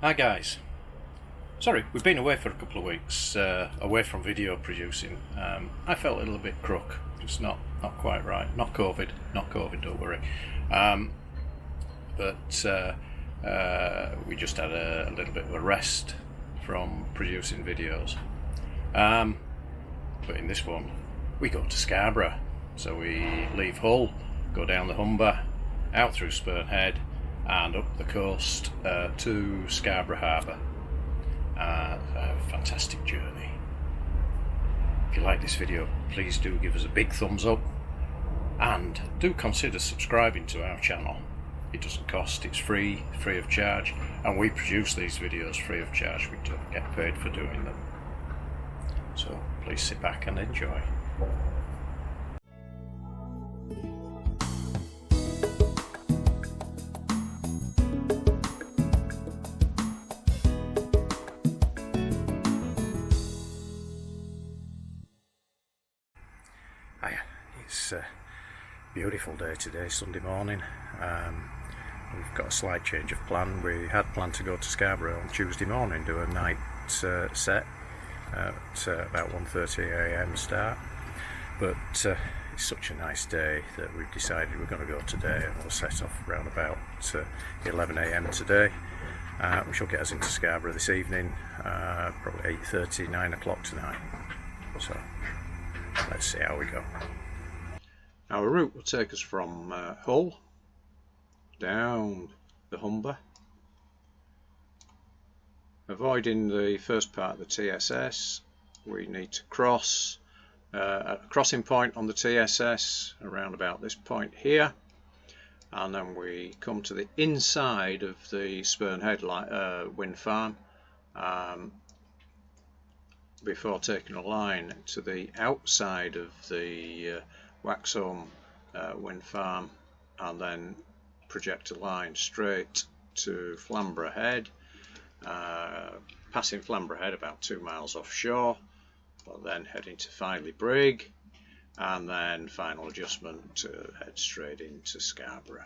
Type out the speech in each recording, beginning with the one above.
Hi guys. Sorry, we've been away for a couple of weeks, away from video producing. I felt a little bit crook, just not quite right. Not COVID, don't worry. But we just had a little bit of a rest from producing videos. But in this one, we go to Scarborough. So we leave Hull, go down the Humber, out through Spurn Head, and up the coast to Scarborough Harbour. A fantastic journey. If you like this video, please do give us a big thumbs up and do consider subscribing to our channel. It doesn't cost, it's free of charge, and we produce these videos free of charge. We don't get paid for doing them. So please sit back and enjoy. It's a beautiful day today, Sunday morning. We've got a slight change of plan. We had planned to go to Scarborough on Tuesday morning, do a night set at about 1:30 AM start, but it's such a nice day that we've decided we're going to go today, and we'll set off around about 11 AM today, which will get us into Scarborough this evening, probably 8:30, 9 o'clock tonight. So let's see how we go. Our route will take us from Hull down the Humber, avoiding the first part of the TSS. We need to cross a crossing point on the TSS around about this point here, and then we come to the inside of the Spurn Head wind farm before taking a line to the outside of the Waxholm wind farm, and then project a line straight to Flamborough Head, passing Flamborough Head about 2 miles offshore, but then heading to Filey Brig, and then final adjustment to head straight into Scarborough.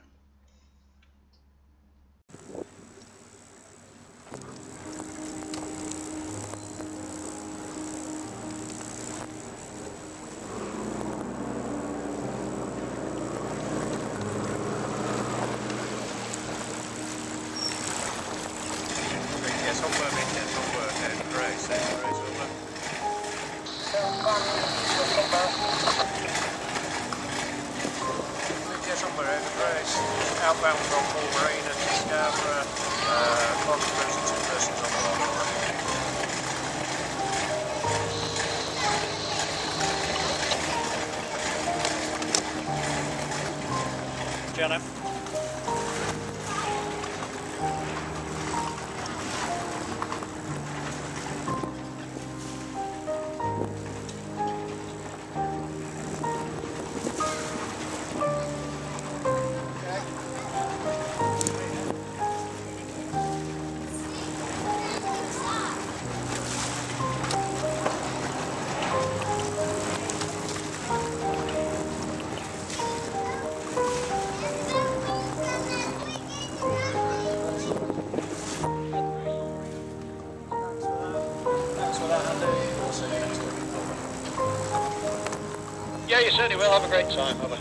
Ava Grace, Ava Grace, over. Ava Grace, outbound from Hull Marina to Scarborough, 40 persons, 2 persons on board already. Jenna. Yeah, you certainly will. Have a great time. Over.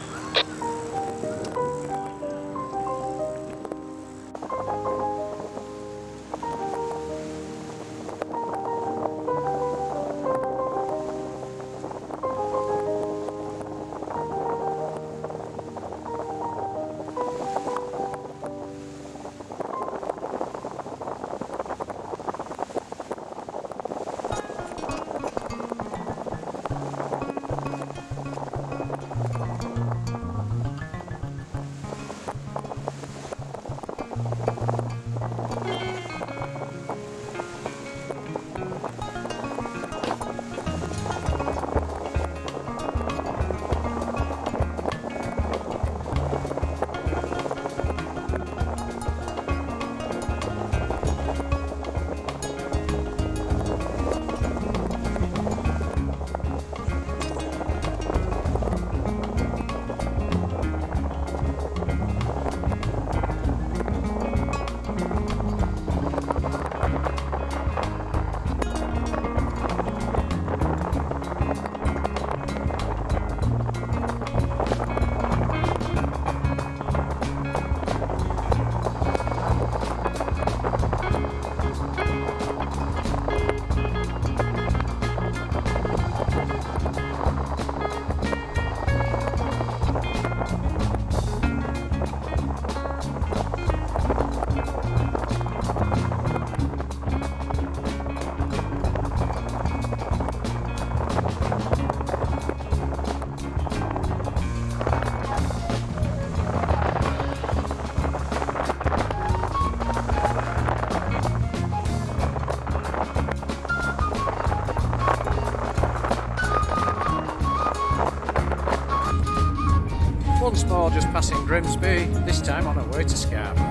just passing Grimsby, this time on our way to Scarborough.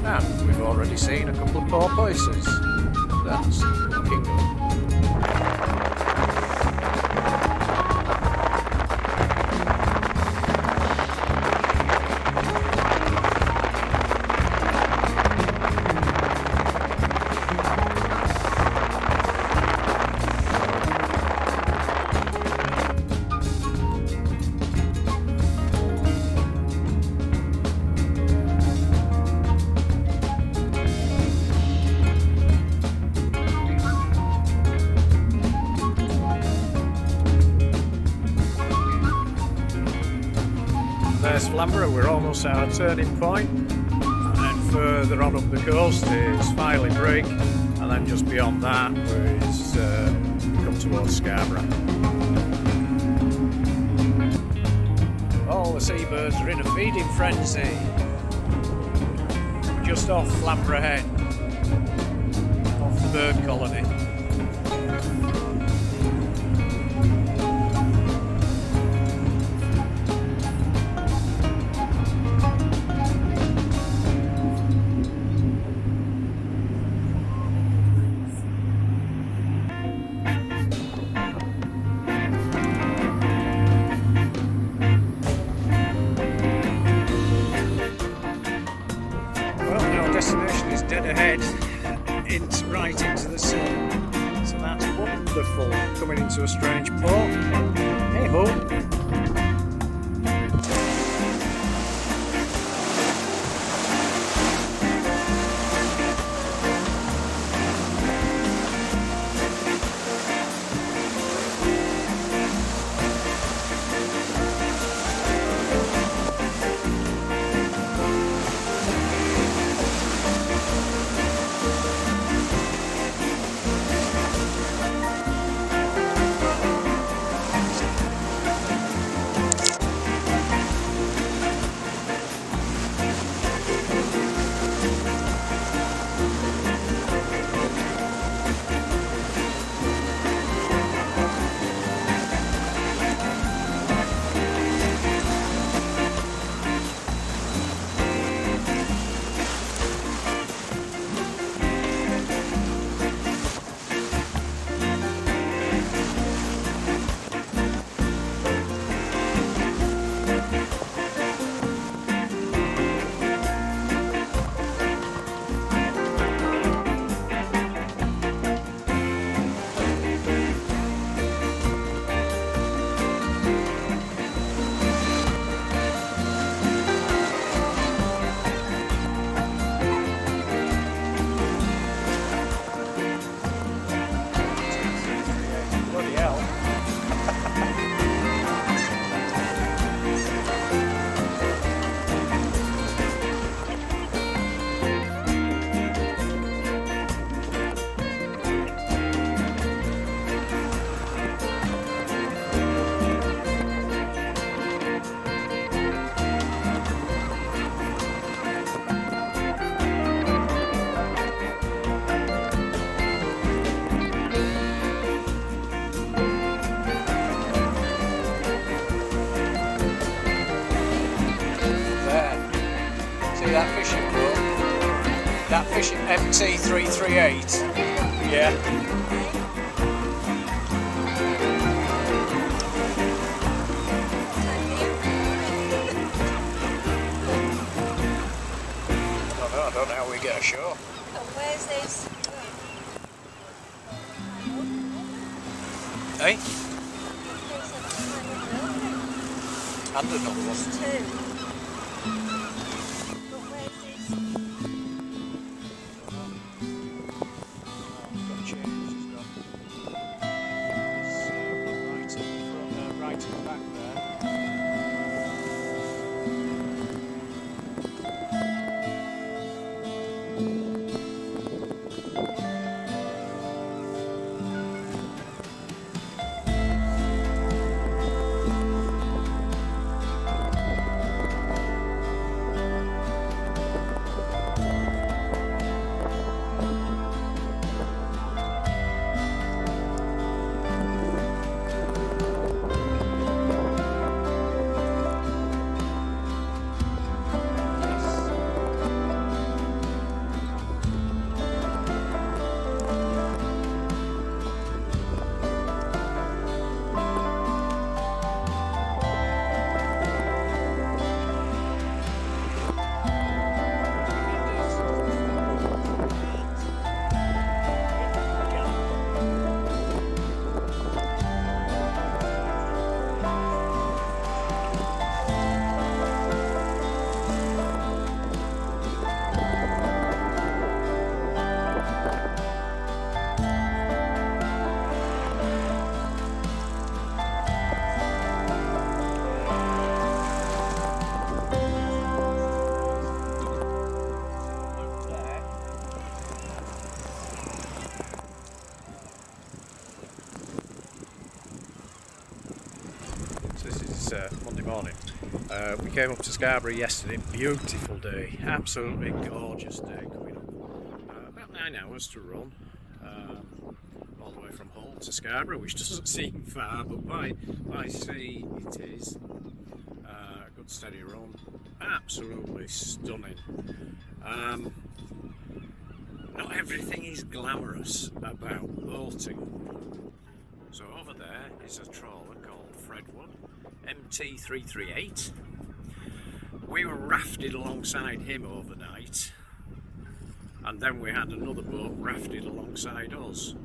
And we've already seen a couple of porpoises. That's looking good. There's Flamborough, we're almost at our turning point, and then further on up the coast is Filey Brig, and then just beyond that we come towards Scarborough. All the seabirds are in a feeding frenzy. Just off Flamborough Head, off the bird colony. Destination is dead ahead, right into the sea, so that's wonderful, coming into a strange port. Hey ho! That fishing boat, that fishing MT338, yeah. I don't know how we get ashore. Where's this? Eh? And another one. Two. It's Monday morning. We came up to Scarborough yesterday. Beautiful day, absolutely gorgeous day coming up. About 9 hours to run, all the way from Hull to Scarborough, which doesn't seem far, but by sea it is. A good steady run, absolutely stunning. Not everything is glamorous about boating. So over there is a trawler called Fredwood, MT338. We were rafted alongside him overnight, and then we had another boat rafted alongside us.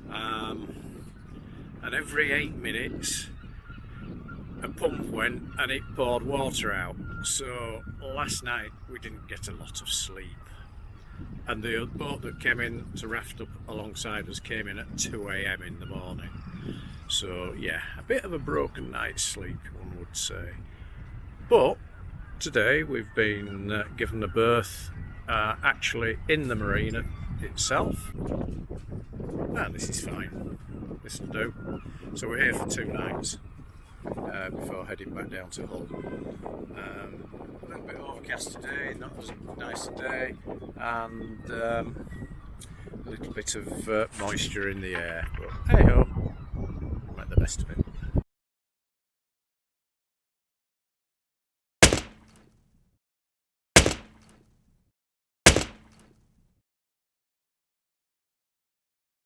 And every 8 minutes a pump went and it poured water out. So last night we didn't get a lot of sleep. And the boat that came in to raft up alongside us came in at 2 AM in the morning. So yeah, a bit of a broken night's sleep, one would say. But today we've been given a berth actually in the marina itself. And this is fine, this will do. So we're here for 2 nights before heading back down to Hull. A little bit overcast today, not as nice today, and a little bit of moisture in the air, but hey ho, make the best of it.